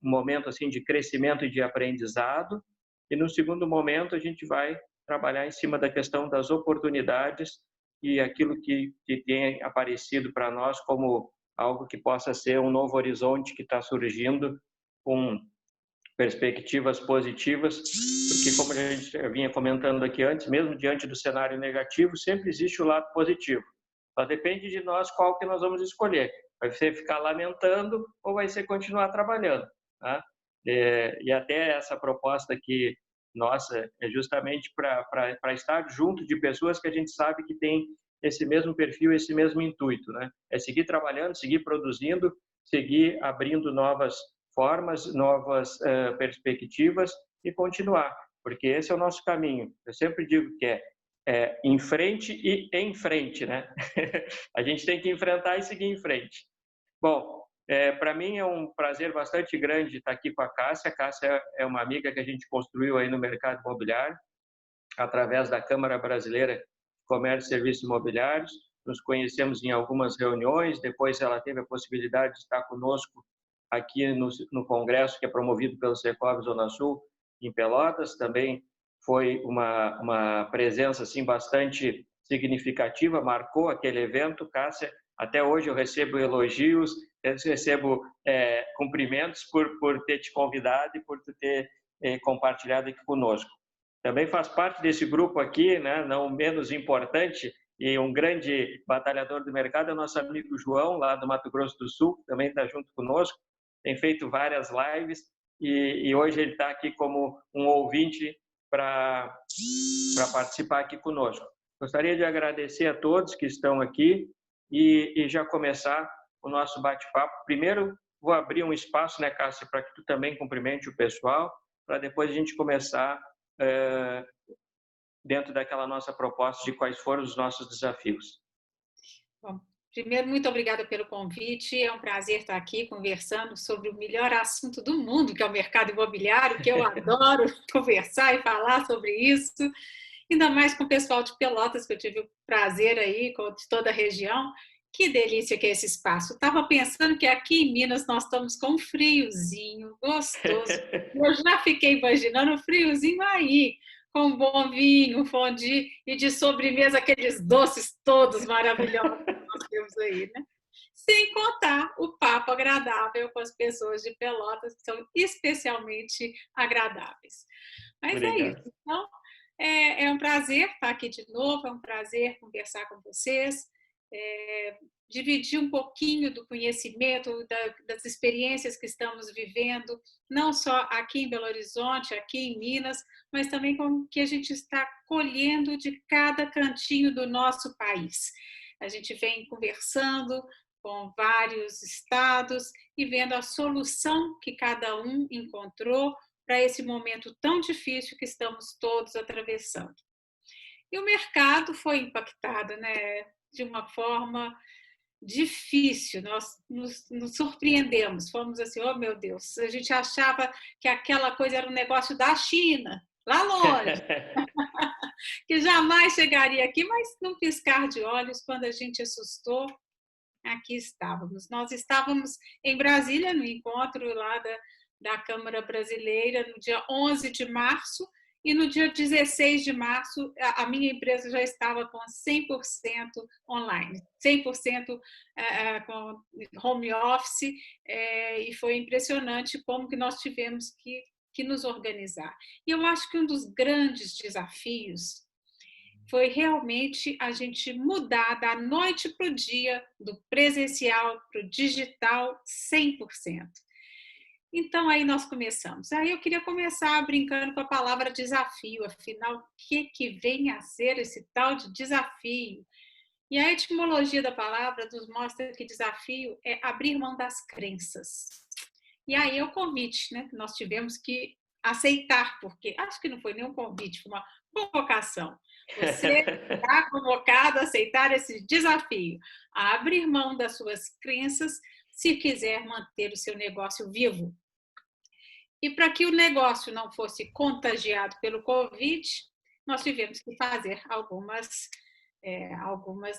um momento assim de crescimento e de aprendizado, e no segundo momento a gente vai trabalhar em cima da questão das oportunidades e aquilo que tem aparecido para nós como algo que possa ser um novo horizonte que está surgindo com perspectivas positivas, porque como a gente vinha comentando aqui antes, mesmo diante do cenário negativo, sempre existe o lado positivo. Só depende de nós qual que nós vamos escolher. Vai ser ficar lamentando ou vai ser continuar trabalhando, tá? E até essa proposta aqui nossa é justamente para estar junto de pessoas que a gente sabe que tem esse mesmo perfil, esse mesmo intuito, né? É seguir trabalhando, seguir produzindo, seguir abrindo novas formas, novas perspectivas e continuar, porque esse é o nosso caminho. Eu sempre digo que é em frente e em frente, né? A gente tem que enfrentar e seguir em frente. Bom, para mim é um prazer bastante grande estar aqui com a Cássia. A Cássia é uma amiga que a gente construiu aí no mercado imobiliário, através da Câmara Brasileira de Comércio e Serviços Imobiliários. Nos conhecemos em algumas reuniões, depois ela teve a possibilidade de estar conosco aqui no congresso que é promovido pelo Secov Zona Sul, em Pelotas. Também foi uma presença assim bastante significativa, marcou aquele evento, Cássia. Até hoje eu recebo elogios, eu recebo cumprimentos por ter te convidado e por ter compartilhado aqui conosco. Também faz parte desse grupo aqui, né, não menos importante, e um grande batalhador do mercado é o nosso amigo João, lá do Mato Grosso do Sul, que também está junto conosco, tem feito várias lives, e hoje ele está aqui como um ouvinte para participar aqui conosco. Gostaria de agradecer a todos que estão aqui e já começar o nosso bate-papo. Primeiro, vou abrir um espaço, né, Cássia, para que tu também cumprimente o pessoal, para depois a gente começar dentro daquela nossa proposta de quais foram os nossos desafios. Bom, primeiro, muito obrigada pelo convite. É um prazer estar aqui conversando sobre o melhor assunto do mundo, que é o mercado imobiliário, que eu adoro conversar e falar sobre isso. Ainda mais com o pessoal de Pelotas, que eu tive o prazer aí, de toda a região. Que delícia que é esse espaço. Estava pensando que aqui em Minas nós estamos com um friozinho gostoso. Eu já fiquei imaginando o friozinho aí, com um bom vinho, um fondue e de sobremesa aqueles doces todos maravilhosos que nós temos aí, né? Sem contar o papo agradável com as pessoas de Pelotas, que são especialmente agradáveis. Mas é Obrigado. isso. Então, é um prazer estar aqui de novo, é um prazer conversar com vocês, dividir um pouquinho do conhecimento, das experiências que estamos vivendo, não só aqui em Belo Horizonte, aqui em Minas, mas também com o que a gente está colhendo de cada cantinho do nosso país. A gente vem conversando com vários estados e vendo a solução que cada um encontrou para esse momento tão difícil que estamos todos atravessando. E o mercado foi impactado, né, de uma forma difícil. Nós nos surpreendemos, fomos assim, oh meu Deus, a gente achava que aquela coisa era um negócio da China, lá longe, que jamais chegaria aqui, mas num piscar de olhos, quando a gente assustou, aqui estávamos. Nós estávamos em Brasília, no encontro lá da Câmara Brasileira, no dia 11 de março, e no dia 16 de março, a minha empresa já estava com 100% online, 100% com home office, e foi impressionante como que nós tivemos que nos organizar. E eu acho que um dos grandes desafios foi realmente a gente mudar da noite para o dia, do presencial para o digital 100%. Então, aí nós começamos. Aí eu queria começar brincando com a palavra desafio, afinal, o que vem a ser esse tal de desafio? E a etimologia da palavra nos mostra que desafio é abrir mão das crenças. E aí é o convite, né? Nós tivemos que aceitar, porque acho que não foi nem um convite, foi uma convocação. Você está convocado a aceitar esse desafio, a abrir mão das suas crenças se quiser manter o seu negócio vivo. E para que o negócio não fosse contagiado pelo Covid, nós tivemos que fazer algumas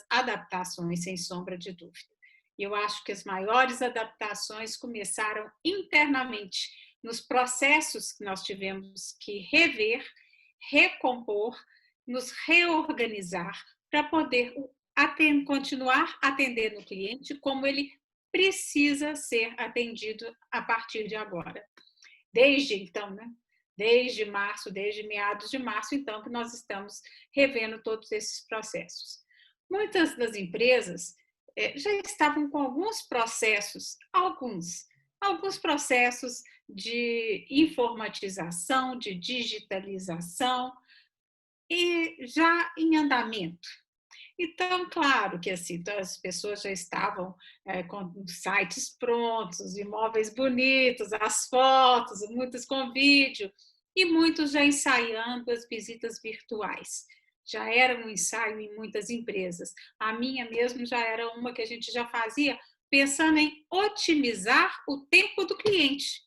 adaptações, sem sombra de dúvida. Eu acho que as maiores adaptações começaram internamente, nos processos que nós tivemos que rever, recompor, nos reorganizar para poder continuar atendendo o cliente como ele precisa ser atendido a partir de agora. Desde então, né? Desde março, desde meados de março, então, que nós estamos revendo todos esses processos. Muitas das empresas já estavam com alguns processos, alguns processos de informatização, de digitalização, e já em andamento. Então, claro que assim, as pessoas já estavam com sites prontos, imóveis bonitos, as fotos, muitos com vídeo, e muitos já ensaiando as visitas virtuais. Já era um ensaio em muitas empresas. A minha mesmo já era uma que a gente já fazia pensando em otimizar o tempo do cliente.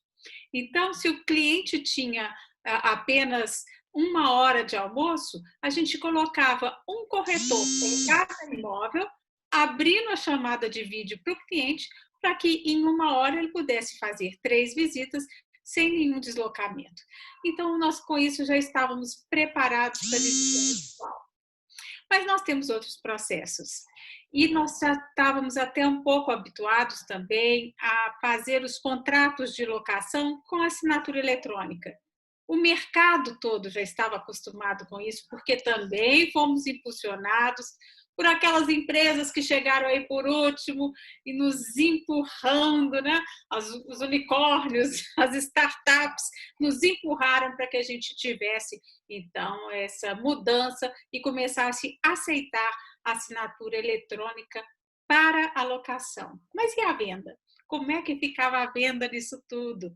Então, se o cliente tinha apenas 1 hora de almoço, a gente colocava um corretor em cada imóvel, abrindo a chamada de vídeo para o cliente, para que em 1 hora ele pudesse fazer 3 visitas sem nenhum deslocamento. Então, nós com isso já estávamos preparados para a visita virtual. Mas nós temos outros processos. E nós já estávamos até um pouco habituados também a fazer os contratos de locação com assinatura eletrônica. O mercado todo já estava acostumado com isso, porque também fomos impulsionados por aquelas empresas que chegaram aí por último e nos empurrando, né? Os unicórnios, as startups nos empurraram para que a gente tivesse, então, essa mudança e começasse a aceitar a assinatura eletrônica para a locação. Mas e a venda? Como é que ficava a venda nisso tudo?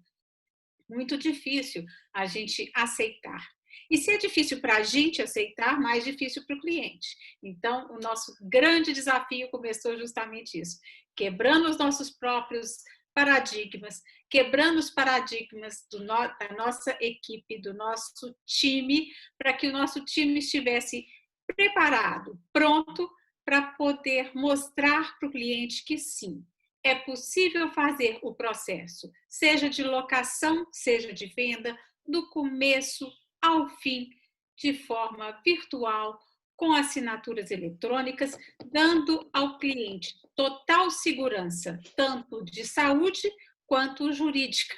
Muito difícil a gente aceitar. E se é difícil para a gente aceitar, mais difícil para o cliente. Então, o nosso grande desafio começou justamente isso, quebrando os nossos próprios paradigmas, quebrando os paradigmas da nossa equipe, do nosso time, para que o nosso time estivesse preparado, pronto para poder mostrar para o cliente que sim, é possível fazer o processo, seja de locação, seja de venda, do começo ao fim, de forma virtual, com assinaturas eletrônicas, dando ao cliente total segurança, tanto de saúde quanto jurídica.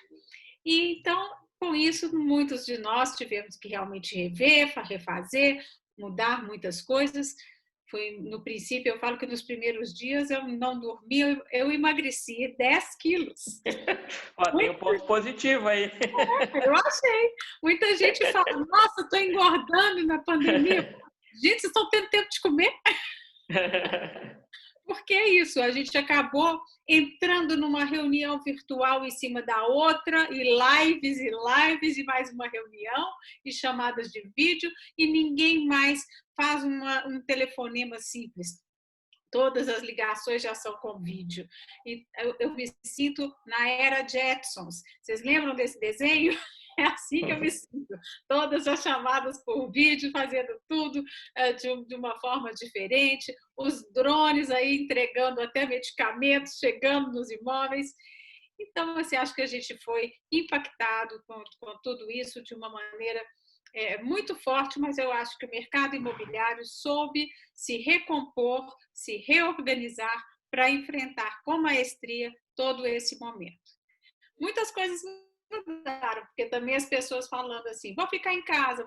E então, com isso, muitos de nós tivemos que realmente rever, refazer, mudar muitas coisas. No princípio, eu falo que nos primeiros dias eu não dormia, eu emagreci 10 quilos. Ó, tem um ponto positivo aí. Eu achei. Muita gente fala, nossa, estou engordando na pandemia. Gente, vocês estão tendo tempo de comer? Porque é isso, a gente acabou entrando numa reunião virtual em cima da outra, e lives, e mais uma reunião, e chamadas de vídeo, e ninguém mais faz um telefonema simples. Todas as ligações já são com vídeo. E eu me sinto na era Jetsons. Vocês lembram desse desenho? É assim que eu me sinto. Todas as chamadas por vídeo, fazendo tudo de uma forma diferente. Os drones aí entregando até medicamentos, chegando nos imóveis. Então, assim, acho que a gente foi impactado com tudo isso de uma maneira muito forte, mas eu acho que o mercado imobiliário soube se recompor, se reorganizar para enfrentar com maestria todo esse momento. Muitas coisas mudaram, porque também as pessoas falando assim, vou ficar em casa.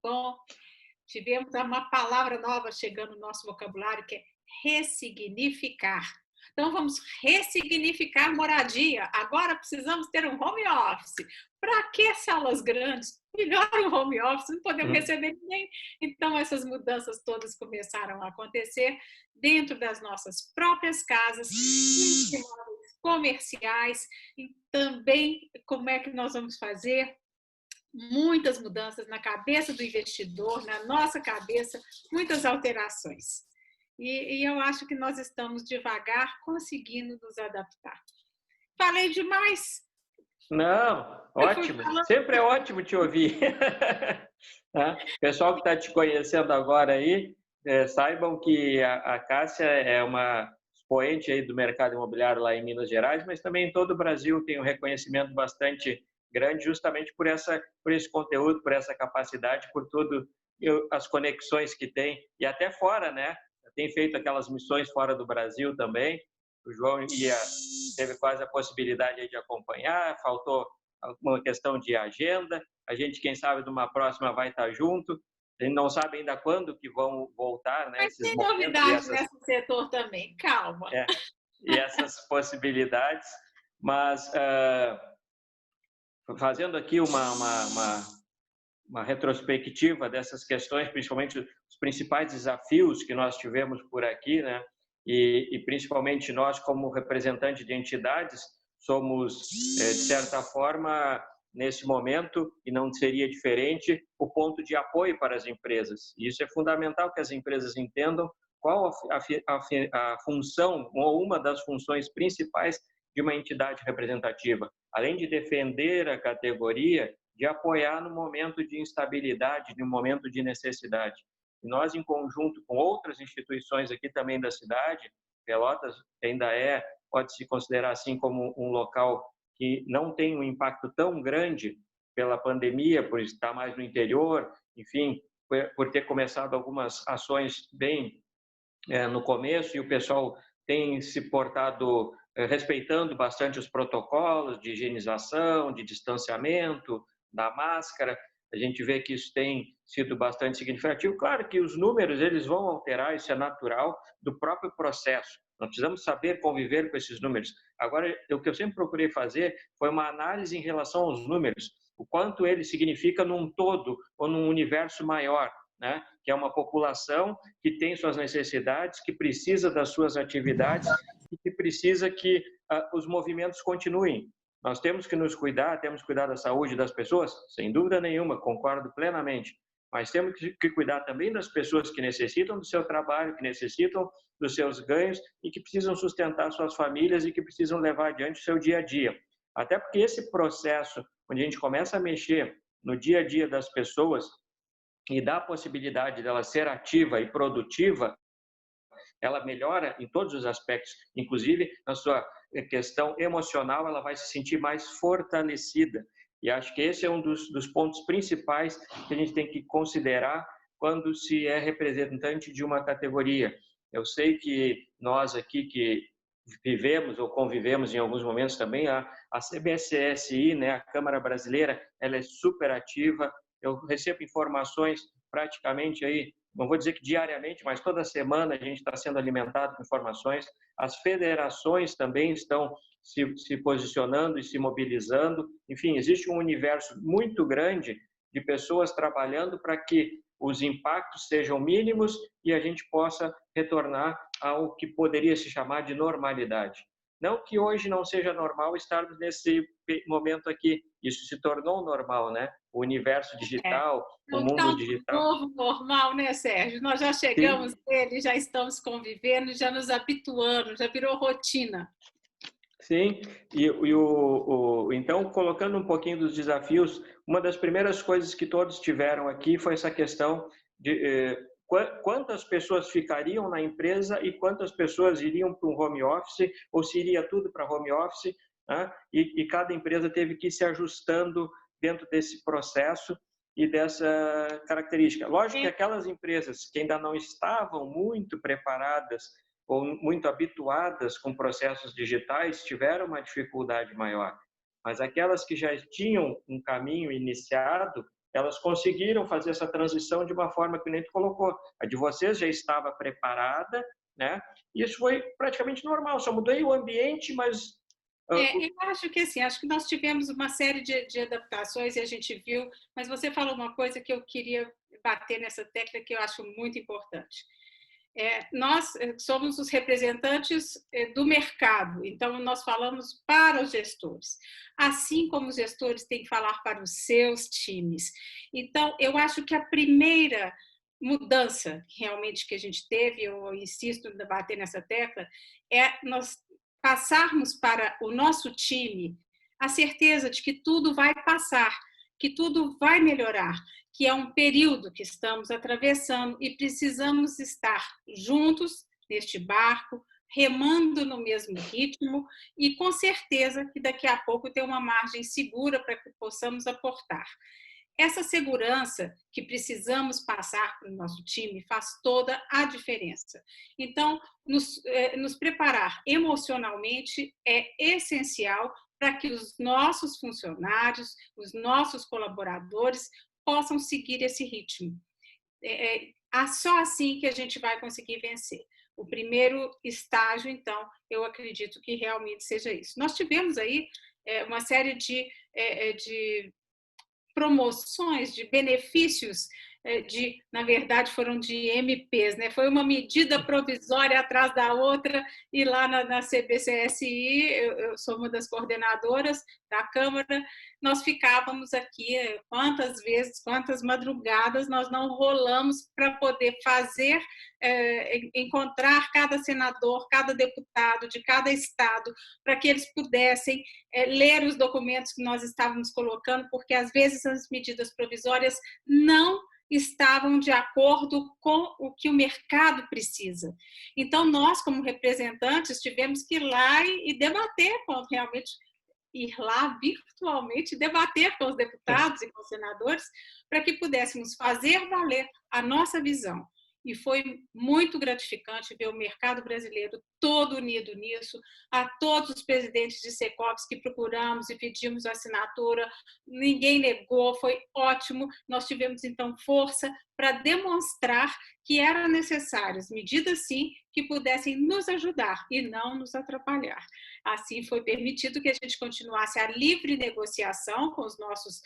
Bom, tivemos uma palavra nova chegando no nosso vocabulário, que é ressignificar. Então, vamos ressignificar moradia. Agora precisamos ter um home office. Para que salas grandes? Melhor um home office, não podemos receber ninguém. Então, essas mudanças todas começaram a acontecer dentro das nossas próprias casas, comerciais, e também como é que nós vamos fazer muitas mudanças na cabeça do investidor, na nossa cabeça, muitas alterações. E eu acho que nós estamos devagar conseguindo nos adaptar. Falei demais? Não, ótimo. Sempre é ótimo te ouvir. Pessoal que está te conhecendo agora aí, saibam que a Cássia é uma expoente aí do mercado imobiliário lá em Minas Gerais, mas também em todo o Brasil tem um reconhecimento bastante grande justamente por esse conteúdo, por essa capacidade, por tudo as conexões que tem e até fora, né? Tem feito aquelas missões fora do Brasil também. O João teve quase a possibilidade de acompanhar, faltou uma questão de agenda. A gente, quem sabe, numa próxima vai estar junto. A gente não sabe ainda quando que vão voltar, né, Mas esses tem momentos novidade nesse setor também, calma. e essas possibilidades. Mas fazendo aqui uma retrospectiva dessas questões, principalmente os principais desafios que nós tivemos por aqui, né? E principalmente nós, como representantes de entidades, somos, de certa forma, nesse momento, e não seria diferente, o ponto de apoio para as empresas. E isso é fundamental que as empresas entendam qual a função, ou uma das funções principais de uma entidade representativa. Além de defender a categoria, de apoiar no momento de instabilidade, no momento de necessidade. E nós, em conjunto com outras instituições aqui também da cidade, Pelotas ainda pode-se considerar assim como um local que não tem um impacto tão grande pela pandemia, por estar mais no interior, enfim, por ter começado algumas ações bem no começo, e o pessoal tem se portado respeitando bastante os protocolos de higienização, de distanciamento, da máscara. A gente vê que isso tem sido bastante significativo. Claro que os números eles vão alterar, isso é natural do próprio processo. Nós precisamos saber conviver com esses números. Agora, o que eu sempre procurei fazer foi uma análise em relação aos números, o quanto ele significa num todo ou num universo maior, né? Que é uma população que tem suas necessidades, que precisa das suas atividades e que precisa que os movimentos continuem. Nós temos que nos cuidar, temos que cuidar da saúde das pessoas, sem dúvida nenhuma, concordo plenamente, mas temos que cuidar também das pessoas que necessitam do seu trabalho, que necessitam dos seus ganhos e que precisam sustentar suas famílias e que precisam levar adiante o seu dia a dia. Até porque esse processo, onde a gente começa a mexer no dia a dia das pessoas e dá a possibilidade dela ser ativa e produtiva, ela melhora em todos os aspectos, inclusive na sua questão emocional, ela vai se sentir mais fortalecida. E acho que esse é um dos pontos principais que a gente tem que considerar quando se é representante de uma categoria. Eu sei que nós aqui que vivemos ou convivemos em alguns momentos também, a CBCSI, né, a Câmara Brasileira, ela é super ativa. Eu recebo informações praticamente aí, não vou dizer que diariamente, mas toda semana a gente está sendo alimentado com informações. As federações também estão se posicionando e se mobilizando. Enfim, existe um universo muito grande de pessoas trabalhando para que os impactos sejam mínimos e a gente possa retornar ao que poderia se chamar de normalidade. Não que hoje não seja normal estarmos nesse momento aqui, isso se tornou normal, né? O universo digital, o mundo digital. É um novo normal, né, Sérgio? Nós já chegamos nele, já estamos convivendo, já nos habituando, já virou rotina. Sim, então, colocando um pouquinho dos desafios, uma das primeiras coisas que todos tiveram aqui foi essa questão de quantas pessoas ficariam na empresa e quantas pessoas iriam para um home office, ou se iria tudo para home office, né? E cada empresa teve que ir se ajustando dentro desse processo e dessa característica. Lógico que aquelas empresas que ainda não estavam muito preparadas ou muito habituadas com processos digitais tiveram uma dificuldade maior, mas aquelas que já tinham um caminho iniciado, elas conseguiram fazer essa transição de uma forma que nem tu colocou. A de vocês já estava preparada, né? E isso foi praticamente normal, só mudou o ambiente, mas... eu acho que assim, acho que nós tivemos uma série de adaptações e a gente viu, mas você falou uma coisa que eu queria bater nessa tecla que eu acho muito importante. Nós somos os representantes do mercado, então nós falamos para os gestores, assim como os gestores têm que falar para os seus times. Então, eu acho que a primeira mudança realmente que a gente teve, eu insisto em bater nessa tecla, é nós passarmos para o nosso time a certeza de que tudo vai passar, que tudo vai melhorar, que é um período que estamos atravessando e precisamos estar juntos neste barco, remando no mesmo ritmo e com certeza que daqui a pouco tem uma margem segura para que possamos aportar. Essa segurança que precisamos passar para o nosso time faz toda a diferença. Então, nos preparar emocionalmente é essencial para que os nossos funcionários, os nossos colaboradores possam seguir esse ritmo. Só assim que a gente vai conseguir vencer. O primeiro estágio, então, eu acredito que realmente seja isso. Nós tivemos aí uma série de promoções, de benefícios, na verdade, foram de MPs, né? Foi uma medida provisória atrás da outra, e lá na CBCSI, eu sou uma das coordenadoras da Câmara, nós ficávamos aqui quantas vezes, quantas madrugadas nós não rolamos para poder fazer, encontrar cada senador, cada deputado de cada estado, para que eles pudessem ler os documentos que nós estávamos colocando, porque às vezes as medidas provisórias não estavam de acordo com o que o mercado precisa. Então, nós, como representantes, tivemos que ir lá e debater realmente, ir lá virtualmente, debater com os deputados e com os senadores, para que pudéssemos fazer valer a nossa visão. E foi muito gratificante ver o mercado brasileiro todo unido nisso, a todos os presidentes de Secops que procuramos e pedimos assinatura, ninguém negou, foi ótimo. Nós tivemos, então, força para demonstrar que eram necessárias medidas, sim, que pudessem nos ajudar e não nos atrapalhar. Assim, foi permitido que a gente continuasse a livre negociação com os nossos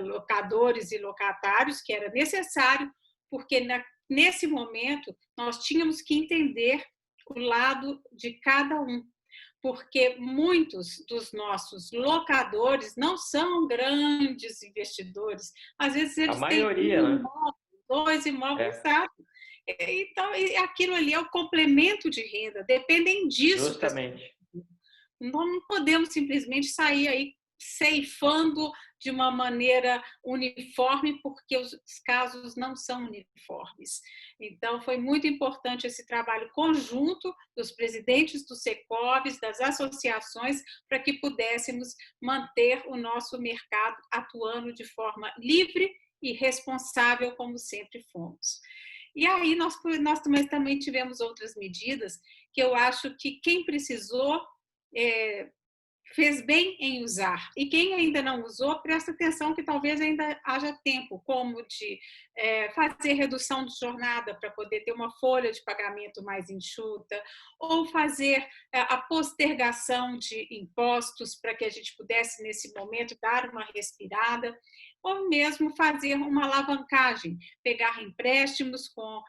locadores e locatários, que era necessário, porque nesse momento nós tínhamos que entender o lado de cada um, porque muitos dos nossos locadores não são grandes investidores, às vezes A eles têm maioria, um né? imóvel, dois imóveis, É, sabe? Então, aquilo ali é o complemento de renda, dependem disso para. justamente. Não podemos simplesmente sair aí ceifando de uma maneira uniforme, porque os casos não são uniformes. Então, foi muito importante esse trabalho conjunto dos presidentes dos Secovs, das associações, para que pudéssemos manter o nosso mercado atuando de forma livre e responsável, como sempre fomos. E aí nós também tivemos outras medidas que eu acho que quem precisou fez bem em usar. E quem ainda não usou, presta atenção que talvez ainda haja tempo, como de fazer redução de jornada para poder ter uma folha de pagamento mais enxuta, ou fazer a postergação de impostos para que a gente pudesse, nesse momento, dar uma respirada, ou mesmo fazer uma alavancagem, pegar empréstimos com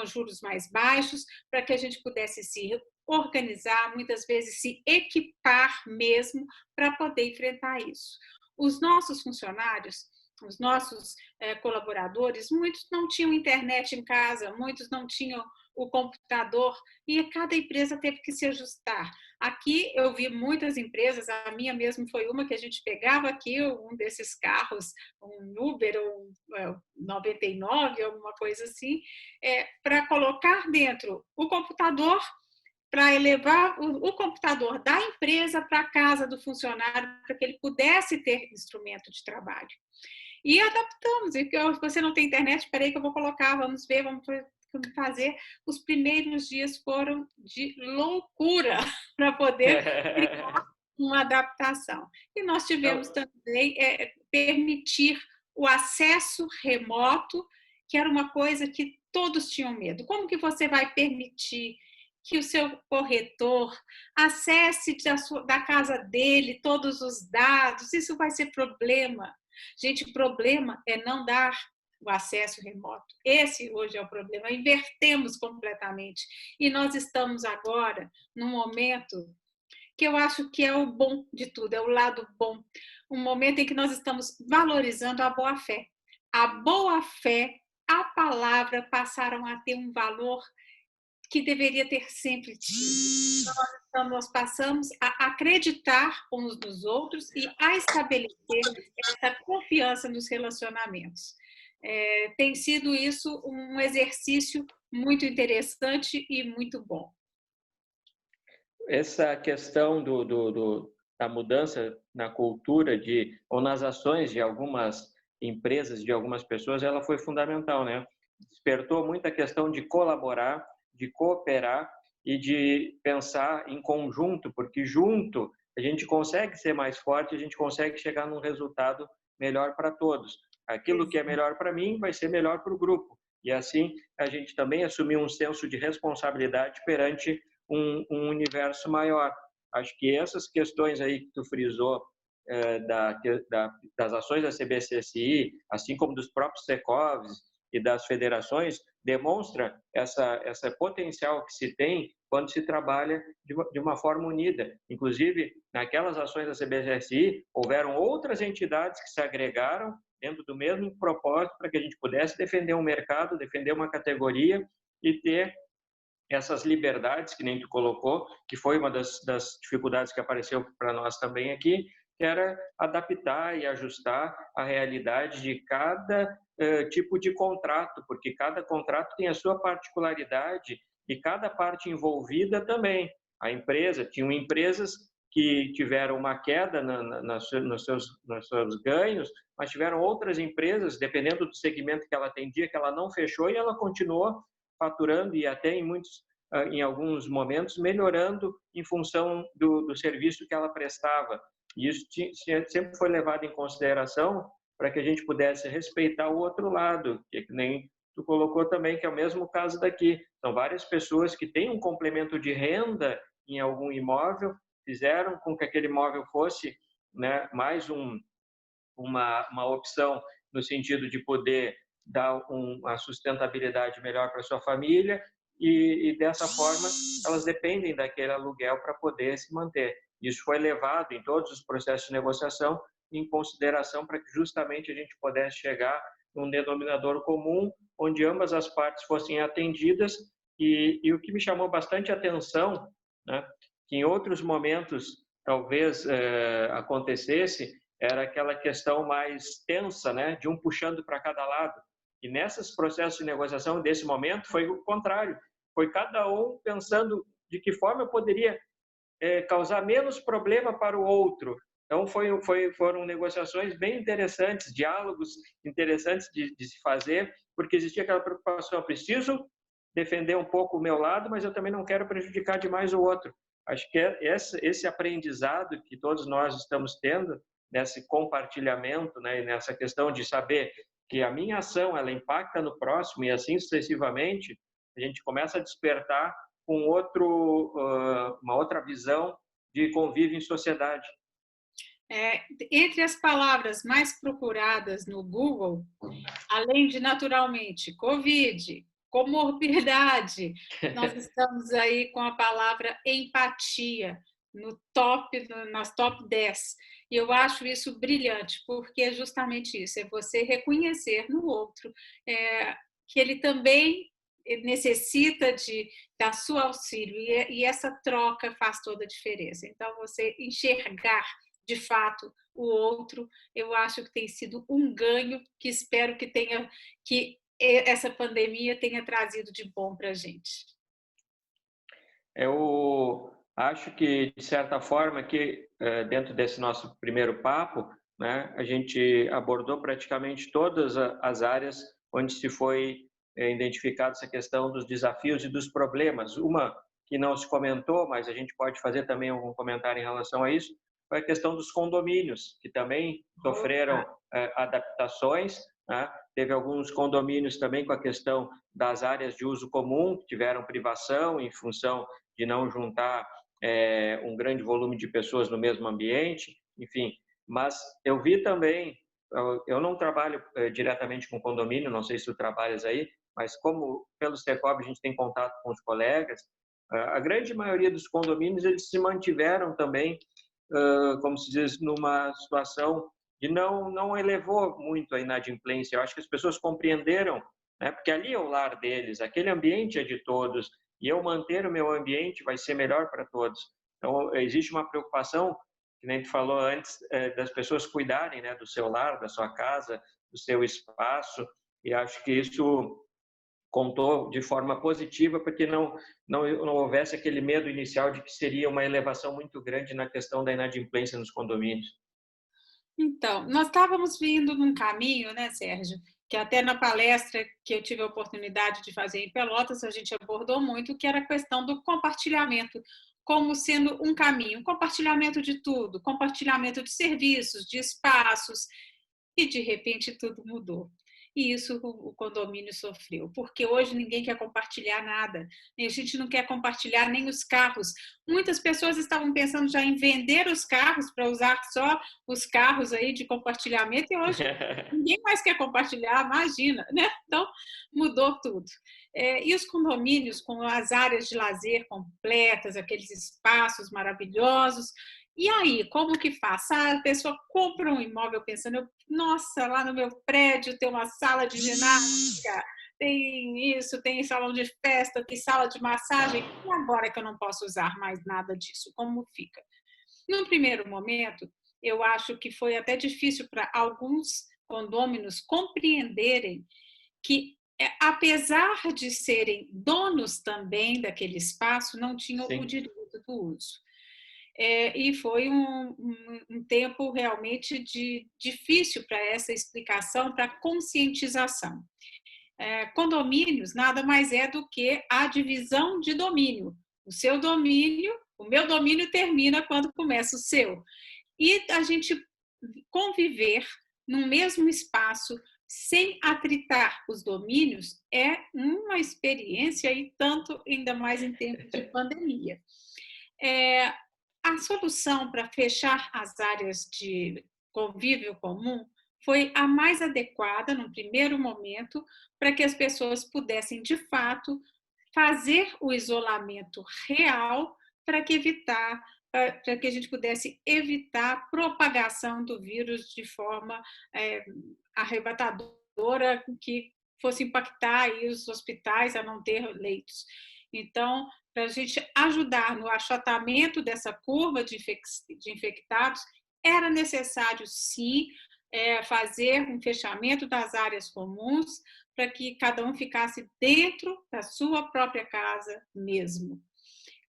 juros mais baixos, para que a gente pudesse se organizar, muitas vezes se equipar mesmo para poder enfrentar isso. Os nossos funcionários, os nossos colaboradores, muitos não tinham internet em casa, muitos não tinham o computador, e cada empresa teve que se ajustar. Aqui eu vi muitas empresas, a minha mesmo foi uma que a gente pegava aqui um desses carros, um Uber ou um 99, alguma coisa assim, para colocar dentro o computador, para elevar o computador da empresa para a casa do funcionário, para que ele pudesse ter instrumento de trabalho. E adaptamos. E você não tem internet? Espera aí que eu vou colocar, vamos ver, vamos fazer. Os primeiros dias foram de loucura para poder criar uma adaptação. E nós tivemos também permitir o acesso remoto, que era uma coisa que todos tinham medo. Como que você vai permitir que o seu corretor acesse da casa dele todos os dados? Isso vai ser problema. Gente, o problema é não dar o acesso remoto. Esse hoje é o problema. Invertemos completamente. E nós estamos agora num momento que eu acho que é o bom de tudo, é o lado bom. Um momento em que nós estamos valorizando a boa-fé. A boa-fé, a palavra passaram a ter um valor que deveria ter sempre tido. Então, nós passamos a acreditar uns nos outros e a estabelecer essa confiança nos relacionamentos. Tem sido isso um exercício muito interessante e muito bom. essa questão da mudança na cultura ou nas ações de algumas empresas, de algumas pessoas, ela foi fundamental, né? Despertou muita questão de colaborar, de cooperar e de pensar em conjunto, porque junto a gente consegue ser mais forte, a gente consegue chegar num resultado melhor para todos. Aquilo que é melhor para mim vai ser melhor para o grupo. E assim a gente também assumir um senso de responsabilidade perante um universo maior. Acho que essas questões aí que tu frisou das ações da CBCSI, assim como dos próprios Secovs e das federações, demonstra essa potencial que se tem quando se trabalha de uma forma unida. Inclusive, naquelas ações da CBCSI, houveram outras entidades que se agregaram dentro do mesmo propósito para que a gente pudesse defender um mercado, defender uma categoria e ter essas liberdades, que nem tu colocou, que foi uma das dificuldades que apareceu para nós também aqui, que era adaptar e ajustar a realidade de cada tipo de contrato, porque cada contrato tem a sua particularidade e cada parte envolvida também. A empresa, tinham empresas que tiveram uma queda nos seus ganhos, mas tiveram outras empresas, dependendo do segmento que ela atendia, que ela não fechou e ela continuou faturando e até em alguns momentos melhorando em função do serviço que ela prestava. E isso sempre foi levado em consideração para que a gente pudesse respeitar o outro lado, que nem tu colocou também, que é o mesmo caso daqui. São várias pessoas que têm um complemento de renda em algum imóvel, fizeram com que aquele imóvel fosse, né, mais uma opção no sentido de poder dar uma sustentabilidade melhor para sua família e dessa forma elas dependem daquele aluguel para poder se manter. Isso foi levado em todos os processos de negociação em consideração para que justamente a gente pudesse chegar num denominador comum onde ambas as partes fossem atendidas e o que me chamou bastante atenção, né, que em outros momentos talvez acontecesse era aquela questão mais tensa, né, de um puxando para cada lado. E nesses processos de negociação desse momento foi o contrário, foi cada um pensando de que forma eu poderia causar menos problema para o outro. Então foram negociações bem interessantes, diálogos interessantes de se fazer, porque existia aquela preocupação: eu preciso defender um pouco o meu lado, mas eu também não quero prejudicar demais o outro. Acho que esse aprendizado que todos nós estamos tendo nesse compartilhamento, né, e nessa questão de saber que a minha ação ela impacta no próximo e assim sucessivamente, a gente começa a despertar uma outra visão de convívio em sociedade. Entre as palavras mais procuradas no Google, além de, naturalmente, Covid, comorbidade, nós estamos aí com a palavra empatia nas top 10. E eu acho isso brilhante, porque é justamente isso, é você reconhecer no outro que ele também necessita da sua auxílio, e essa troca faz toda a diferença. Então, você enxergar de fato o outro, eu acho que tem sido um ganho que espero que essa pandemia tenha trazido de bom para a gente. Eu acho que, de certa forma, que dentro desse nosso primeiro papo, né, a gente abordou praticamente todas as áreas onde se foi identificada essa questão dos desafios e dos problemas. Uma que não se comentou, mas a gente pode fazer também algum comentário em relação a isso, foi a questão dos condomínios, que também sofreram adaptações, né? Teve alguns condomínios também com a questão das áreas de uso comum, que tiveram privação em função de não juntar um grande volume de pessoas no mesmo ambiente, enfim. Mas eu vi também, eu não trabalho diretamente com condomínio, não sei se tu trabalhas aí, mas como pelo Secob a gente tem contato com os colegas, a grande maioria dos condomínios eles se mantiveram também, como se diz, numa situação de não elevou muito a inadimplência. Eu acho que as pessoas compreenderam, né, porque ali é o lar deles, aquele ambiente é de todos, e eu manter o meu ambiente vai ser melhor para todos. Então, existe uma preocupação, que nem tu falou antes, das pessoas cuidarem, né, do seu lar, da sua casa, do seu espaço, e acho que isso contou de forma positiva, porque não houvesse aquele medo inicial de que seria uma elevação muito grande na questão da inadimplência nos condomínios. Então, nós estávamos vindo num caminho, né, Sérgio, que até na palestra que eu tive a oportunidade de fazer em Pelotas, a gente abordou muito, que era a questão do compartilhamento, como sendo um caminho, compartilhamento de tudo, compartilhamento de serviços, de espaços, e de repente tudo mudou. E isso o condomínio sofreu, porque hoje ninguém quer compartilhar nada, a gente não quer compartilhar nem os carros. Muitas pessoas estavam pensando já em vender os carros para usar só os carros aí de compartilhamento e hoje ninguém mais quer compartilhar, imagina, né? Então mudou tudo. E os condomínios com as áreas de lazer completas, aqueles espaços maravilhosos. E aí, como que faz? A pessoa compra um imóvel pensando, nossa, lá no meu prédio tem uma sala de ginástica, tem isso, tem salão de festa, tem sala de massagem, e agora que eu não posso usar mais nada disso, como fica? No primeiro momento, eu acho que foi até difícil para alguns condôminos compreenderem que, apesar de serem donos também daquele espaço, não tinham o direito do uso. E foi um tempo realmente difícil para essa explicação, para a conscientização. Condomínios nada mais é do que a divisão de domínio. O seu domínio, o meu domínio termina quando começa o seu. E a gente conviver no mesmo espaço, sem atritar os domínios, é uma experiência e tanto, ainda mais em tempos de pandemia. A solução para fechar as áreas de convívio comum foi a mais adequada, num primeiro momento, para que as pessoas pudessem, de fato, fazer o isolamento real para que a gente pudesse evitar a propagação do vírus de forma arrebatadora, que fosse impactar aí os hospitais a não ter leitos. Então, para a gente ajudar no achatamento dessa curva de infectados, era necessário, sim, fazer um fechamento das áreas comuns para que cada um ficasse dentro da sua própria casa mesmo.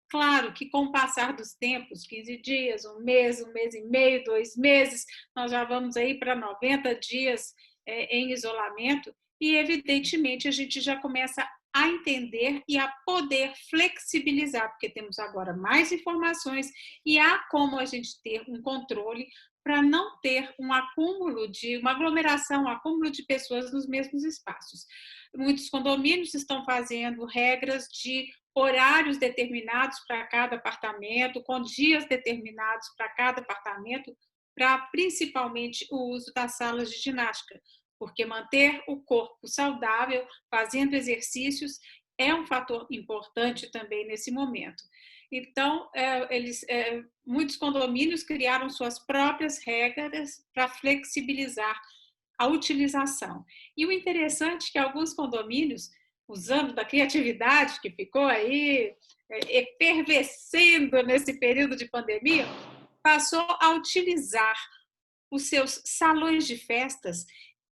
Claro que com o passar dos tempos, 15 dias, um mês e meio, 2 meses, nós já vamos aí para 90 dias em isolamento e, evidentemente, a gente já começa a entender e a poder flexibilizar, porque temos agora mais informações e há como a gente ter um controle para não ter uma aglomeração, um acúmulo de pessoas nos mesmos espaços. Muitos condomínios estão fazendo regras de horários determinados para cada apartamento, com dias determinados para cada apartamento, para principalmente o uso das salas de ginástica, porque manter o corpo saudável, fazendo exercícios, é um fator importante também nesse momento. Então, muitos condomínios criaram suas próprias regras para flexibilizar a utilização. E o interessante é que alguns condomínios, usando da criatividade que ficou aí efervescendo nesse período de pandemia, passou a utilizar os seus salões de festas,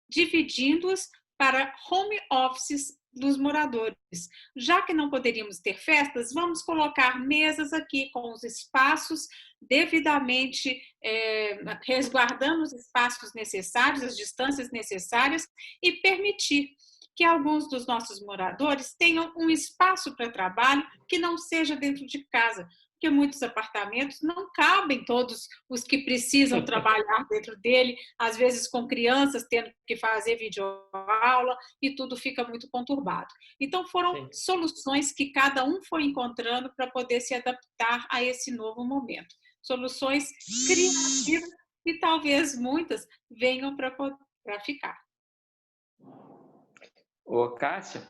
dividindo-os para home offices dos moradores. Já que não poderíamos ter festas, vamos colocar mesas aqui com os espaços devidamente resguardando os espaços necessários, as distâncias necessárias e permitir que alguns dos nossos moradores tenham um espaço para trabalho que não seja dentro de casa, porque muitos apartamentos não cabem todos os que precisam trabalhar dentro dele, às vezes com crianças tendo que fazer videoaula e tudo fica muito conturbado. Então foram soluções que cada um foi encontrando para poder se adaptar a esse novo momento. Soluções criativas e talvez muitas venham para ficar. Ô, Cássia,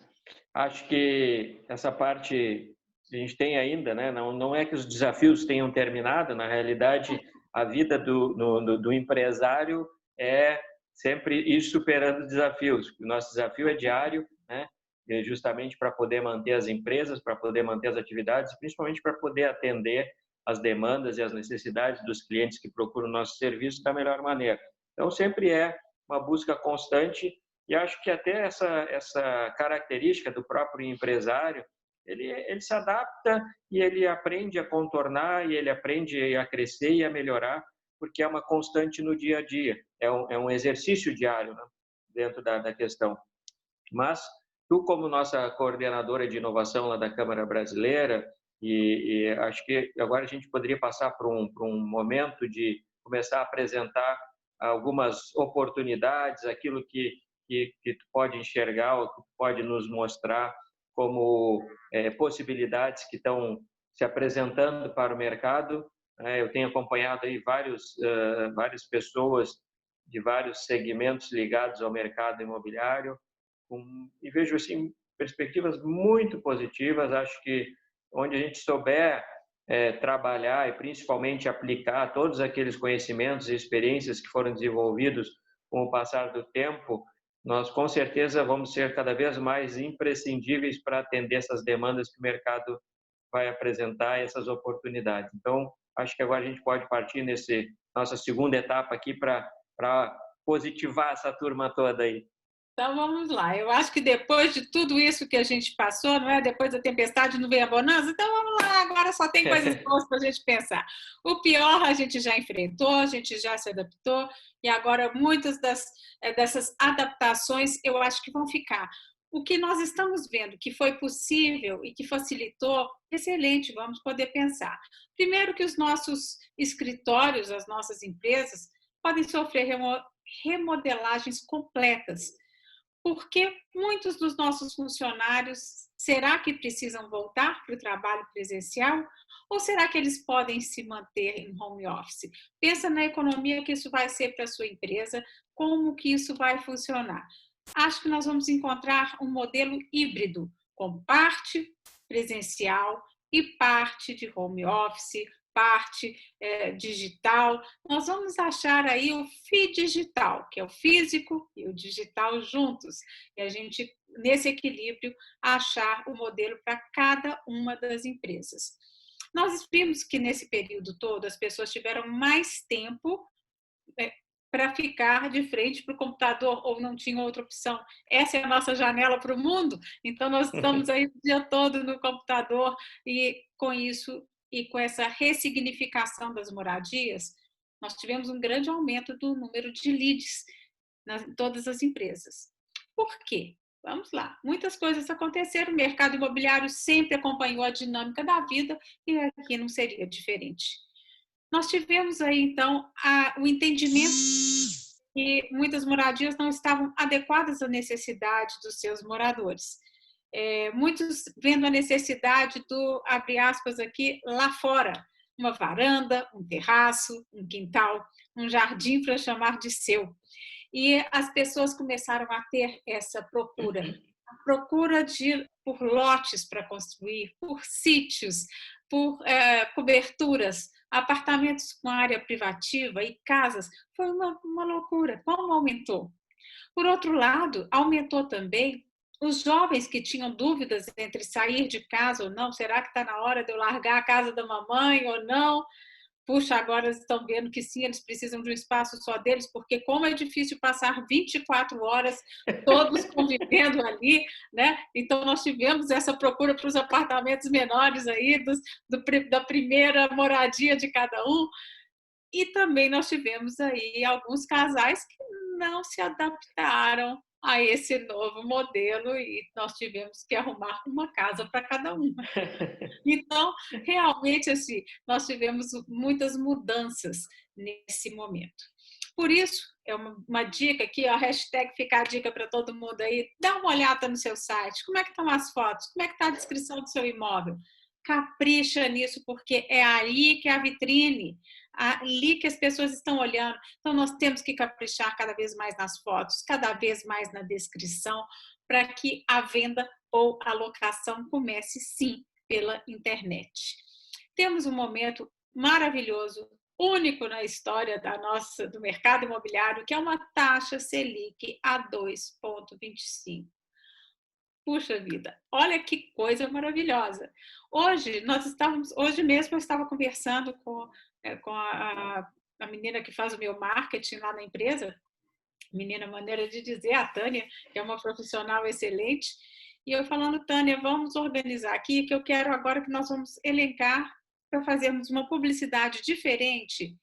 acho que essa parte a gente tem ainda, né? Não é que os desafios tenham terminado, na realidade, a vida do empresário é sempre ir superando desafios. O nosso desafio é diário, né? Justamente para poder manter as empresas, para poder manter as atividades, principalmente para poder atender as demandas e as necessidades dos clientes que procuram o nosso serviço da melhor maneira. Então, sempre é uma busca constante E acho que até essa característica do próprio empresário, ele se adapta e ele aprende a contornar e ele aprende a crescer e a melhorar, porque é uma constante no dia a dia, é um exercício diário, né, dentro da questão. Mas tu, como nossa coordenadora de inovação lá da Câmara Brasileira, e acho que agora a gente poderia passar por um momento de começar a apresentar algumas oportunidades, aquilo que tu pode enxergar, ou que pode nos mostrar como possibilidades que estão se apresentando para o mercado. Eu tenho acompanhado aí várias pessoas de vários segmentos ligados ao mercado imobiliário, e vejo assim perspectivas muito positivas. Acho que onde a gente souber trabalhar e principalmente aplicar todos aqueles conhecimentos e experiências que foram desenvolvidos com o passar do tempo, nós com certeza vamos ser cada vez mais imprescindíveis para atender essas demandas que o mercado vai apresentar, essas oportunidades. Então, acho que agora a gente pode partir nossa segunda etapa aqui para positivar essa turma toda aí. Então vamos lá. Eu acho que depois de tudo isso que a gente passou, não é? Depois da tempestade não veio a bonança, então vamos lá, agora só tem coisas boas para a gente pensar. O pior a gente já enfrentou, a gente já se adaptou, e agora muitas dessas adaptações eu acho que vão ficar. O que nós estamos vendo que foi possível e que facilitou, excelente, vamos poder pensar. Primeiro que os nossos escritórios, as nossas empresas, podem sofrer remodelagens completas, porque muitos dos nossos funcionários, será que precisam voltar para o trabalho presencial? Ou será que eles podem se manter em home office? Pensa na economia que isso vai ser para a sua empresa, como que isso vai funcionar. Acho que nós vamos encontrar um modelo híbrido, com parte presencial e parte de home office, parte digital. Nós vamos achar aí o FI digital, que é o físico e o digital juntos, e a gente, nesse equilíbrio, achar o modelo para cada uma das empresas. Nós vimos que nesse período todo as pessoas tiveram mais tempo para ficar de frente para o computador ou não tinha outra opção. Essa é a nossa janela para o mundo, então nós estamos aí o dia todo no computador e com isso e com essa ressignificação das moradias, nós tivemos um grande aumento do número de leads em todas as empresas. Por quê? Vamos lá. Muitas coisas aconteceram, o mercado imobiliário sempre acompanhou a dinâmica da vida e aqui não seria diferente. Nós tivemos aí, então, o entendimento que muitas moradias não estavam adequadas à necessidade dos seus moradores. Muitos vendo a necessidade do, abre aspas aqui, lá fora, uma varanda, um terraço, um quintal, um jardim para chamar de seu. E as pessoas começaram a ter essa procura, a procura por lotes para construir, por sítios, por coberturas, apartamentos com área privativa e casas. Foi uma loucura. Como aumentou? Por outro lado, aumentou também os jovens que tinham dúvidas entre sair de casa ou não. Será que está na hora de eu largar a casa da mamãe ou não? Puxa, agora estão vendo que sim, eles precisam de um espaço só deles, porque como é difícil passar 24 horas todos convivendo ali, né? Então nós tivemos essa procura para os apartamentos menores aí, da primeira moradia de cada um, e também nós tivemos aí alguns casais que não se adaptaram a esse novo modelo e nós tivemos que arrumar uma casa para cada um. Então, realmente, assim, nós tivemos muitas mudanças nesse momento. Por isso, é uma dica aqui, a hashtag fica a dica para todo mundo aí, dá uma olhada no seu site, como é que estão as fotos, como é que está a descrição do seu imóvel. Capricha nisso, porque é ali que é a vitrine, ali que as pessoas estão olhando. Então, nós temos que caprichar cada vez mais nas fotos, cada vez mais na descrição, para que a venda ou a locação comece, sim, pela internet. Temos um momento maravilhoso, único na história do mercado imobiliário, que é uma taxa Selic a 2,25. Puxa vida, olha que coisa maravilhosa. Hoje mesmo eu estava conversando com a menina que faz o meu marketing lá na empresa, menina, maneira de dizer, a Tânia, que é uma profissional excelente, e eu falando, Tânia, vamos organizar aqui, que eu quero agora que nós vamos elencar para fazermos uma publicidade diferente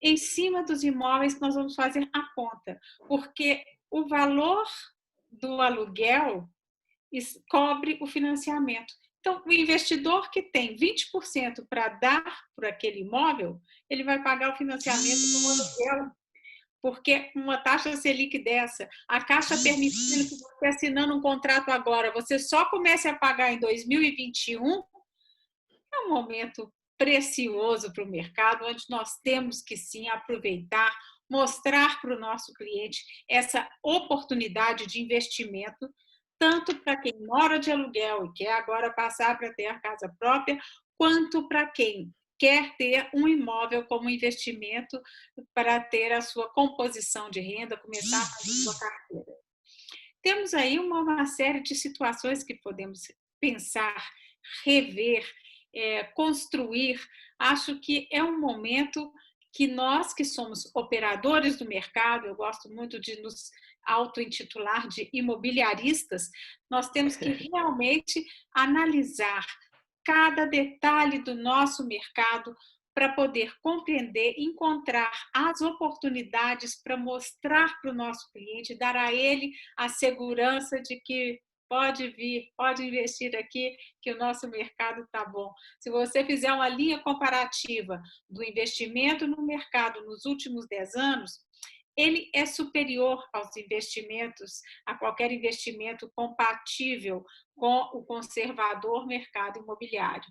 em cima dos imóveis que nós vamos fazer a conta, porque o valor do aluguel cobre o financiamento. Então, o investidor que tem 20% para dar por aquele imóvel, ele vai pagar o financiamento do aluguel, porque uma taxa Selic dessa, a Caixa permitindo que você assinando um contrato agora, você só comece a pagar em 2021, é um momento precioso para o mercado, onde nós temos que sim aproveitar, mostrar para o nosso cliente essa oportunidade de investimento, tanto para quem mora de aluguel e quer agora passar para ter a casa própria, quanto para quem quer ter um imóvel como investimento para ter a sua composição de renda, começar a fazer sua carteira. Temos aí uma série de situações que podemos pensar, rever, construir. Acho que é um momento que nós que somos operadores do mercado, eu gosto muito de nos auto-intitular de imobiliaristas, nós temos que realmente analisar cada detalhe do nosso mercado para poder compreender, encontrar as oportunidades para mostrar para o nosso cliente, dar a ele a segurança de que pode vir, pode investir aqui, que o nosso mercado está bom. Se você fizer uma linha comparativa do investimento no mercado nos últimos 10 anos, ele é superior aos investimentos, a qualquer investimento compatível com o conservador mercado imobiliário.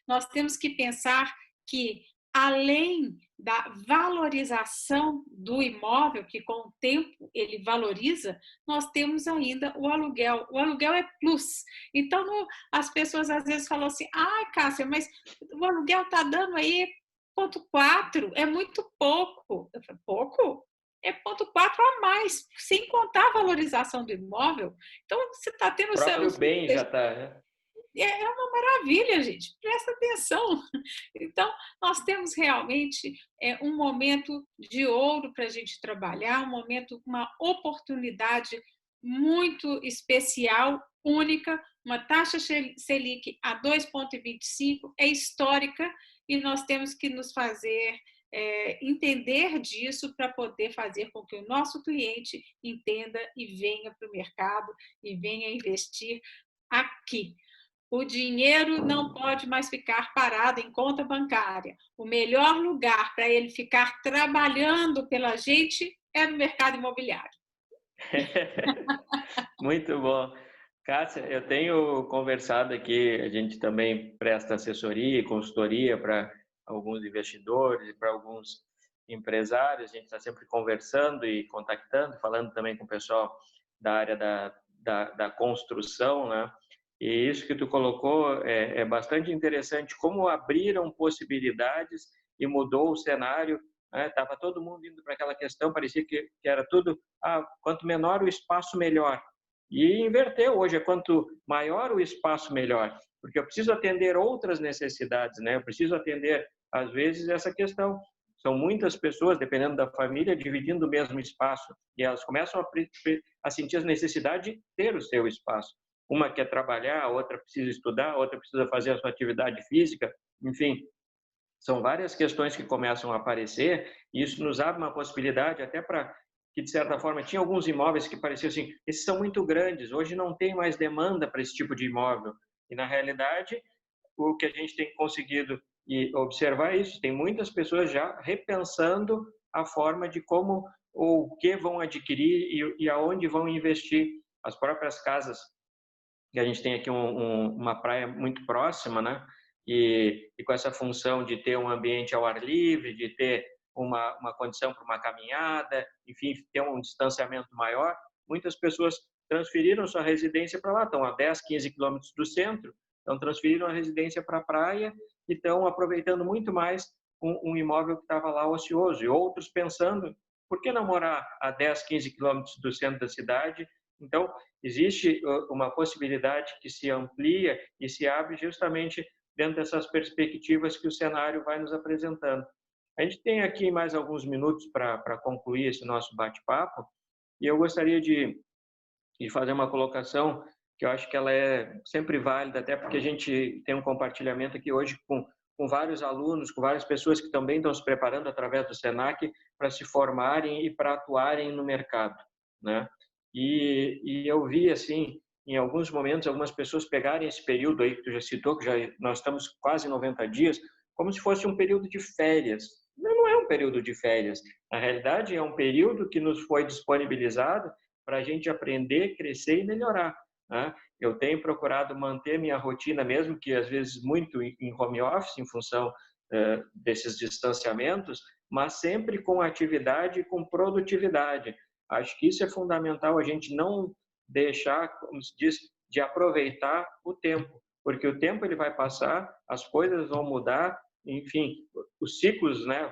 Nós temos que pensar que, além da valorização do imóvel, que com o tempo ele valoriza, nós temos ainda o aluguel. O aluguel é plus. Então, as pessoas às vezes falam assim, Cássia, mas o aluguel está dando aí 0,4, é muito pouco. Eu falo, pouco? É 0,4 a mais, sem contar a valorização do imóvel. Então, você está tendo... O próprio bem já está, né? É uma maravilha, gente. Presta atenção. Então, nós temos realmente um momento de ouro para a gente trabalhar, um momento, uma oportunidade muito especial, única, uma taxa Selic a 2,25 é histórica e nós temos que nos fazer entender disso para poder fazer com que o nosso cliente entenda e venha para o mercado e venha investir aqui. O dinheiro não pode mais ficar parado em conta bancária. O melhor lugar para ele ficar trabalhando pela gente é no mercado imobiliário. Muito bom. Cássia, eu tenho conversado aqui, a gente também presta assessoria e consultoria para alguns investidores e para alguns empresários, a gente está sempre conversando e contactando, falando também com o pessoal da área da construção, né? E isso que tu colocou é bastante interessante, como abriram possibilidades e mudou o cenário, né? Tava todo mundo indo para aquela questão, parecia que era tudo, quanto menor o espaço, melhor. E inverteu, hoje é quanto maior o espaço, melhor, porque eu preciso atender outras necessidades, né? Eu preciso atender, às vezes, essa questão. São muitas pessoas, dependendo da família, dividindo o mesmo espaço, e elas começam a sentir a necessidade de ter o seu espaço. Uma quer trabalhar, a outra precisa estudar, a outra precisa fazer a sua atividade física, enfim, são várias questões que começam a aparecer, e isso nos abre uma possibilidade até para que, de certa forma, tinha alguns imóveis que pareciam assim, esses são muito grandes, hoje não tem mais demanda para esse tipo de imóvel. E, na realidade, o que a gente tem conseguido observar é isso, tem muitas pessoas já repensando a forma de como ou o que vão adquirir e aonde vão investir. As próprias casas, que a gente tem aqui uma praia muito próxima, né? E com essa função de ter um ambiente ao ar livre, de ter uma condição para uma caminhada, enfim, ter um distanciamento maior, muitas pessoas transferiram sua residência para lá, estão a 10, 15 quilômetros do centro, então transferiram a residência para a praia e estão aproveitando muito mais um imóvel que estava lá ocioso. E outros pensando, por que não morar a 10, 15 quilômetros do centro da cidade? Então, existe uma possibilidade que se amplia e se abre justamente dentro dessas perspectivas que o cenário vai nos apresentando. A gente tem aqui mais alguns minutos para concluir esse nosso bate-papo E eu gostaria de fazer uma colocação que eu acho que ela é sempre válida, até porque a gente tem um compartilhamento aqui hoje com vários alunos, com várias pessoas que também estão se preparando através do Senac para se formarem e para atuarem no mercado, né? E eu vi, assim, em alguns momentos, algumas pessoas pegarem esse período aí que tu já citou, que já nós estamos quase 90 dias, como se fosse um período de férias. Não é um período de férias. Na realidade, é um período que nos foi disponibilizado para a gente aprender, crescer e melhorar, né? Eu tenho procurado manter minha rotina, mesmo que às vezes muito em home office, em função desses distanciamentos, mas sempre com atividade e com produtividade. Acho que isso é fundamental, a gente não deixar, como se diz, de aproveitar o tempo, porque o tempo ele vai passar, as coisas vão mudar, enfim, os ciclos, né,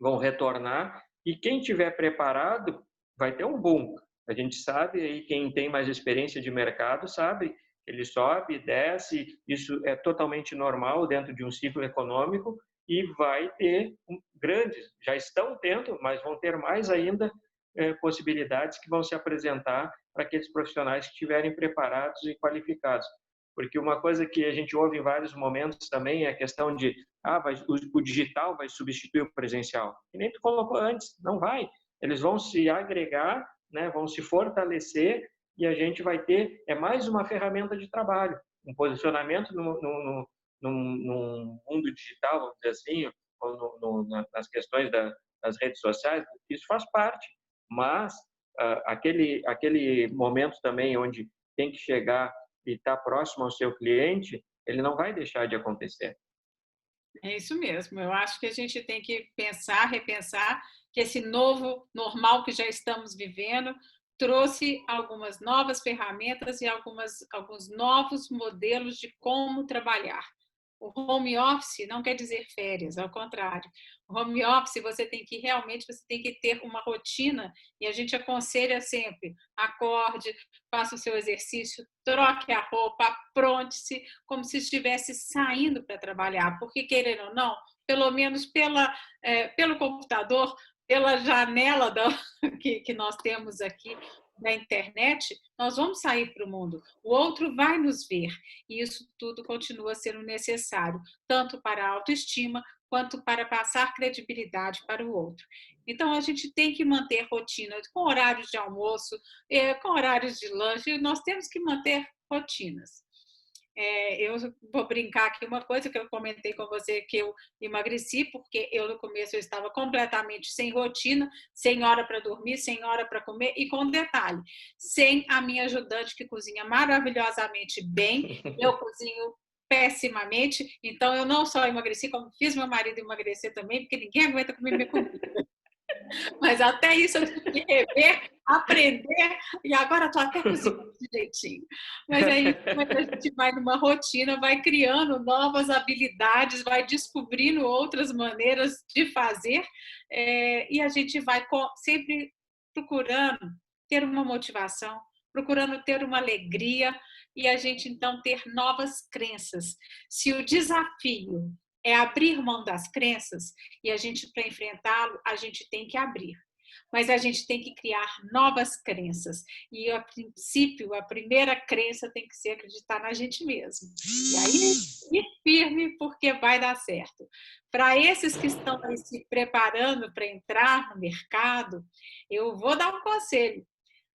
vão retornar, e quem tiver preparado vai ter um boom. A gente sabe, aí quem tem mais experiência de mercado sabe, ele sobe, desce, isso é totalmente normal dentro de um ciclo econômico, e vai ter grandes, já estão tendo, mas vão ter mais ainda possibilidades que vão se apresentar para aqueles profissionais que estiverem preparados e qualificados. Porque uma coisa que a gente ouve em vários momentos também é a questão de o digital vai substituir o presencial. E nem tu colocou antes, não vai. Eles vão se agregar, né, vão se fortalecer, e a gente vai ter mais uma ferramenta de trabalho, um posicionamento num mundo digital, vamos dizer assim, ou nas questões das redes sociais, isso faz parte. Mas aquele momento também onde tem que chegar e estar próximo ao seu cliente, ele não vai deixar de acontecer. É isso mesmo. Eu acho que a gente tem que pensar, repensar que esse novo normal que já estamos vivendo trouxe algumas novas ferramentas e alguns novos modelos de como trabalhar. O home office não quer dizer férias, ao contrário. O home office você tem que ter uma rotina, e a gente aconselha sempre: acorde, faça o seu exercício, troque a roupa, apronte-se como se estivesse saindo para trabalhar, porque querendo ou não, pelo menos pelo computador, pela janela que nós temos aqui da internet, nós vamos sair para o mundo. O outro vai nos ver, e isso tudo continua sendo necessário, tanto para a autoestima, quanto para passar credibilidade para o outro. Então, a gente tem que manter rotina com horários de almoço, com horários de lanche, nós temos que manter rotinas. Eu vou brincar aqui uma coisa que eu comentei com você, que eu emagreci porque eu no começo eu estava completamente sem rotina, sem hora para dormir, sem hora para comer, e com detalhe, sem a minha ajudante que cozinha maravilhosamente bem, eu cozinho pessimamente, então eu não só emagreci, como fiz meu marido emagrecer também, porque ninguém aguenta comer minha comida. Mas até isso eu tive que rever, aprender, e agora estou até cozinhando direitinho. Mas aí a gente vai numa rotina, vai criando novas habilidades, vai descobrindo outras maneiras de fazer, e a gente vai sempre procurando ter uma motivação, procurando ter uma alegria, e a gente então ter novas crenças. Se o desafio é abrir mão das crenças, e a gente, para enfrentá-lo, a gente tem que abrir. Mas a gente tem que criar novas crenças. E, a princípio, a primeira crença tem que ser acreditar na gente mesmo. E aí, ir firme, porque vai dar certo. Para esses que estão aí se preparando para entrar no mercado, eu vou dar um conselho: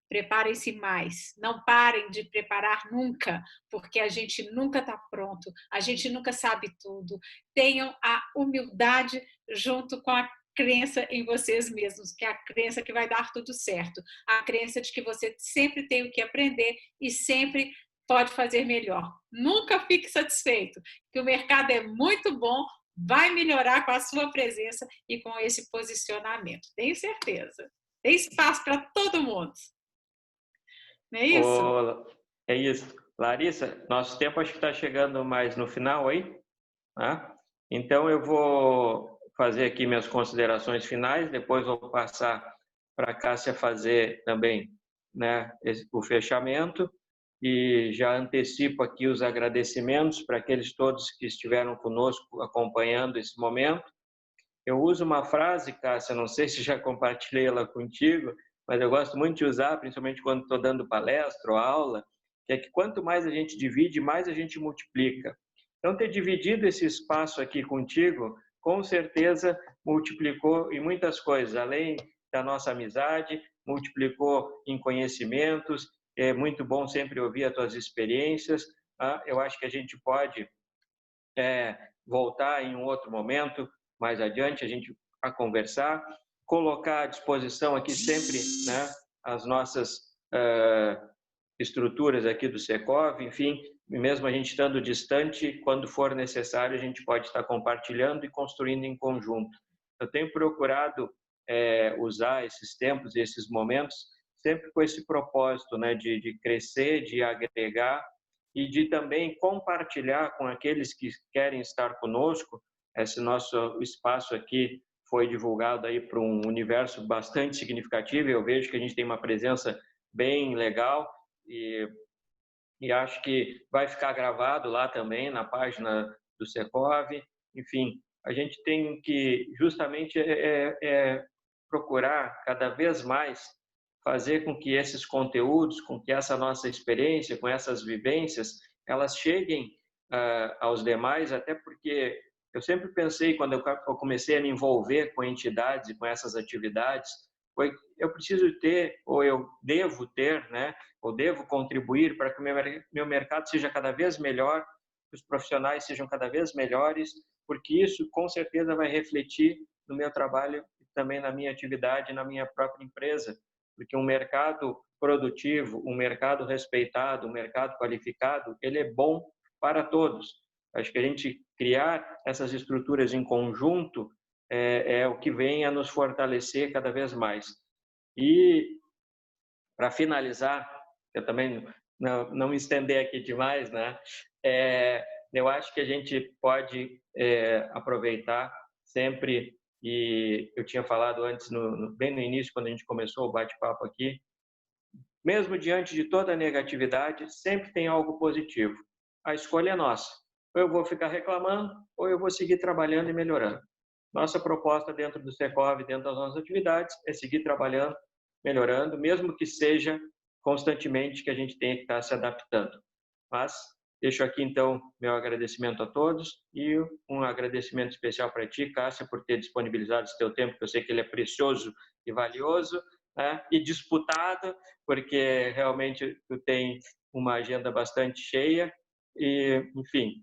preparem-se mais, não parem de preparar nunca, porque a gente nunca está pronto, a gente nunca sabe tudo. Tenham a humildade junto com a crença em vocês mesmos, que é a crença que vai dar tudo certo, a crença de que você sempre tem o que aprender e sempre pode fazer melhor. Nunca fique satisfeito, que o mercado é muito bom, vai melhorar com a sua presença e com esse posicionamento. Tenho certeza. Tem espaço para todo mundo. Não é isso? É isso. Larissa, nosso tempo acho que está chegando mais no final aí, né? Então eu vou fazer aqui minhas considerações finais, depois vou passar para a Cássia fazer também, né, o fechamento, e já antecipo aqui os agradecimentos para aqueles todos que estiveram conosco acompanhando esse momento. Eu uso uma frase, Cássia, não sei se já compartilhei ela contigo, mas eu gosto muito de usar, principalmente quando estou dando palestra ou aula, que é que quanto mais a gente divide, mais a gente multiplica. Então, ter dividido esse espaço aqui contigo, com certeza multiplicou em muitas coisas, além da nossa amizade, multiplicou em conhecimentos. É muito bom sempre ouvir as tuas experiências. Eu acho que a gente pode voltar em um outro momento, mais adiante, a gente a conversar, colocar à disposição aqui sempre, né, as nossas estruturas aqui do Secov, enfim, mesmo a gente estando distante, quando for necessário, a gente pode estar compartilhando e construindo em conjunto. Eu tenho procurado usar esses tempos, esses momentos, sempre com esse propósito, né, de crescer, de agregar e de também compartilhar com aqueles que querem estar conosco. Esse nosso espaço aqui foi divulgado aí para um universo bastante significativo. Eu vejo que a gente tem uma presença bem legal e acho que vai ficar gravado lá também na página do Secov. Enfim, a gente tem que justamente procurar cada vez mais fazer com que esses conteúdos, com que essa nossa experiência, com essas vivências, elas cheguem aos demais, até porque eu sempre pensei, quando eu comecei a me envolver com entidades e com essas atividades, eu preciso ter, ou eu devo ter, né, ou devo contribuir para que o meu mercado seja cada vez melhor, que os profissionais sejam cada vez melhores, porque isso com certeza vai refletir no meu trabalho e também na minha atividade, na minha própria empresa, porque um mercado produtivo, um mercado respeitado, um mercado qualificado, ele é bom para todos. Acho que a gente criar essas estruturas em conjunto é o que vem a nos fortalecer cada vez mais. E, para finalizar, eu também não me estender aqui demais, né? Eu acho que a gente pode aproveitar sempre, e eu tinha falado antes, bem no início, quando a gente começou o bate-papo aqui, mesmo diante de toda a negatividade, sempre tem algo positivo. A escolha é nossa. Ou eu vou ficar reclamando, ou eu vou seguir trabalhando e melhorando. Nossa proposta dentro do Secov, dentro das nossas atividades, é seguir trabalhando, melhorando, mesmo que seja constantemente que a gente tenha que estar se adaptando. Mas deixo aqui, então, meu agradecimento a todos e um agradecimento especial para ti, Cássia, por ter disponibilizado esse teu tempo, que eu sei que ele é precioso e valioso, né? E disputado, porque realmente tu tem uma agenda bastante cheia. E, enfim,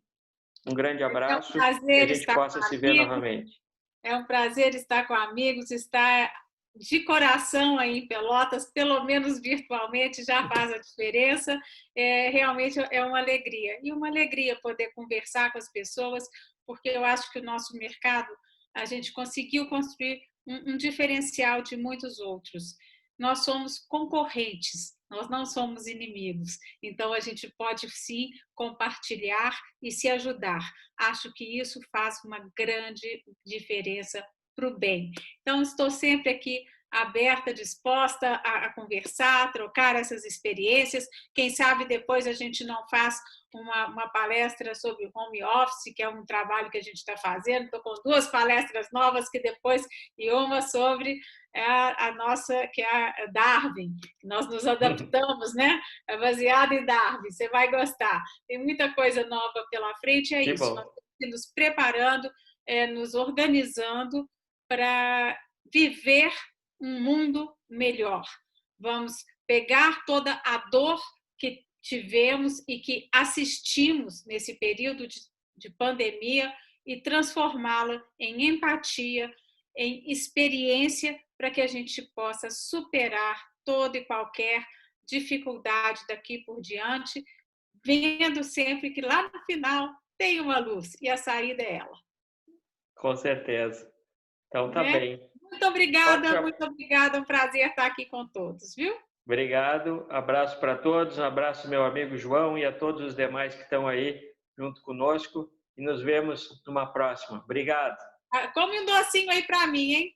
um grande abraço e a gente possa se ver novamente. É um prazer estar com amigos, estar de coração aí em Pelotas, pelo menos virtualmente, já faz a diferença. Realmente é uma alegria. E uma alegria poder conversar com as pessoas, porque eu acho que o nosso mercado, a gente conseguiu construir um diferencial de muitos outros. Nós somos concorrentes, nós não somos inimigos. Então, a gente pode, sim, compartilhar e se ajudar. Acho que isso faz uma grande diferença para o bem. Então, estou sempre aqui aberta, disposta a conversar, a trocar essas experiências. Quem sabe depois a gente não faz uma palestra sobre home office, que é um trabalho que a gente está fazendo. Estou com 2 palestras novas que depois, e uma sobre a nossa, que é a Darwin, que nós nos adaptamos, né? É baseada em Darwin, você vai gostar. Tem muita coisa nova pela frente, é isso. Nós estamos nos preparando, nos organizando para viver um mundo melhor. Vamos pegar toda a dor que tivemos e que assistimos nesse período de pandemia e transformá-la em empatia, em experiência, para que a gente possa superar toda e qualquer dificuldade daqui por diante, vendo sempre que lá no final tem uma luz e a saída é ela. Com certeza. Então tá bem. Muito obrigada, muito obrigada. É um prazer estar aqui com todos, viu? Obrigado. Abraço para todos. Um abraço meu amigo João e a todos os demais que estão aí junto conosco. E nos vemos numa próxima. Obrigado. Come um docinho aí para mim, hein?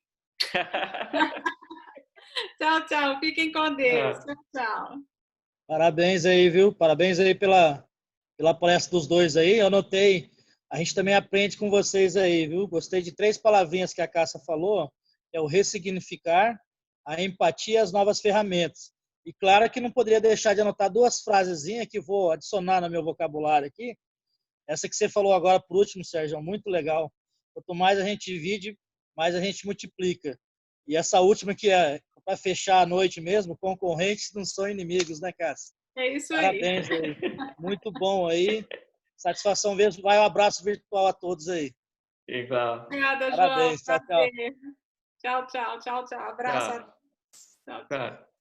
Tchau, tchau. Fiquem com Deus. Tchau, tchau. Parabéns aí, viu? Parabéns aí pela palestra dos dois aí. Eu anotei. A gente também aprende com vocês aí, viu? Gostei de 3 palavrinhas que a Cássia falou. É o ressignificar, a empatia e as novas ferramentas. E claro que não poderia deixar de anotar duas frasezinhas que vou adicionar no meu vocabulário aqui. Essa que você falou agora por último, Sérgio, muito legal. Quanto mais a gente divide, mais a gente multiplica. E essa última que é para fechar a noite mesmo, concorrentes não são inimigos, né, Cássia? É isso aí. Parabéns aí. Muito bom aí. Satisfação mesmo. Vai um abraço virtual a todos aí. Igual. Obrigada, João. Parabéns. Tchau, tchau. Tchau, tchau, tchau, tchau. Abraço. Tchau. Tchau, tchau. Tchau.